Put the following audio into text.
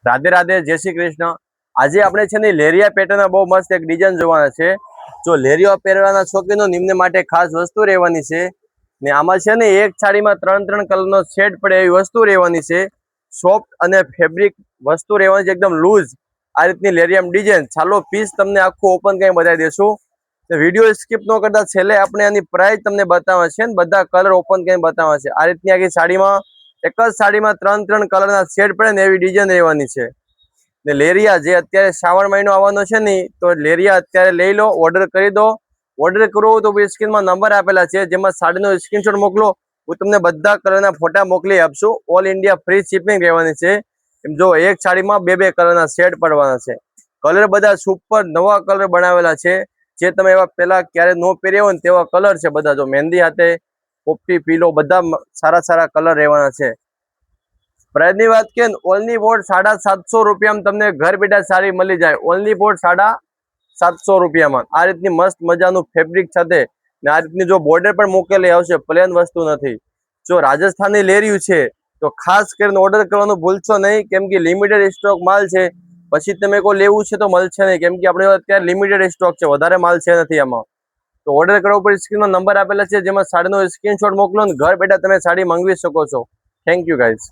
રાધે રાધે, જય શ્રી કૃષ્ણ। આજે આપણે છે ને લેરિયા પેટર્નના બહુ મસ્ત એક ડિઝાઇન જોવાના છે। જો લેરિયા પહેરવાના શોખીનો નિમને માટે ખાસ વસ્તુ રહેવાની છે ને આમાં છે ને એક સાડીમાં ત્રણ કલરનો શેડ પડે એવી વસ્તુ રહેવાની છે। સોફ્ટ અને ફેબ્રિક વસ્તુ રહેવાની છે, એકદમ લૂઝ। આ રીતની લેરિયામ ડિઝાઇન, ચાલો પીસ તમને આખું ઓપન કરીને બતાવી દેશું। વિડીયો સ્કીપ ન કરતા છેલ્લે આપણે આની પ્રાઇસ તમને બતાવે છે ને બધા કલર ઓપન કરીને બતાવે છે। આ રીતની આખી સાડીમાં એક જ સાડીમાં ત્રણ કલરના શેડ પડે ને એવી ડિઝાઇન રહેવાની છે। ને લેરિયા જે અત્યારે શ્રાવણ મહિનો આવવાનો છે ને, તો લેરિયા અત્યારે લઈ લો, ઓર્ડર કરી દો। ઓર્ડર કરવો તો સ્ક્રીનમાં નંબર આપેલા છે, જેમાં સાડીનો સ્ક્રીનશોટ મોકલો, હું તમને બધા કલરના ફોટા મોકલી આપશું। ઓલ ઇન્ડિયા ફ્રી શિપિંગ રહેવાની છે। એમ જો એક સાડીમાં બે કલરના શેડ પડવાના છે। કલર બધા સુપર નવા કલર બનાવેલા છે, જે તમે એવા પેલા ક્યારે નો પહેર્યા હોય ને તેવા કલર છે બધા। જો મહેંદી હાથે, પોપટી, પીલો બધા સારા કલર રહેવાના છે। પ્રાઇસ ની વાત કરીએ ઓનલી ફોર 750 રૂપિયામાં તમને ઘર બેઠા સાડી મળી જાય। ઓનલી ફોર 750 રૂપિયામાં આ રીતની મસ્ત મજાનું ફેબ્રિક સાથે ને આ રીતની જો બોર્ડર પણ મૂકેલી આવશે, પ્લેન વસ્તુ નથી। જો રાજસ્થાની લેરિયું છે તો ખાસ કરીને ઓર્ડર કરવાનું ભૂલશો નહીં, કેમ કે લિમિટેડ સ્ટોક માલ છે। પછી તમે કોઈ લેવું છે તો મળશે નહીં, કેમ કે આપણે અત્યારે લિમિટેડ સ્ટોક છે, વધારે માલ છે નથી આમાં। તો ઓર્ડર કરવા પર સ્ક્રીનમાં નંબર આપેલા છે, જેમાં સાડીનો સ્ક્રીનશોટ મોકલો ને ઘર બેઠા તમે સાડી મંગાવી શકો છો। Thank you guys.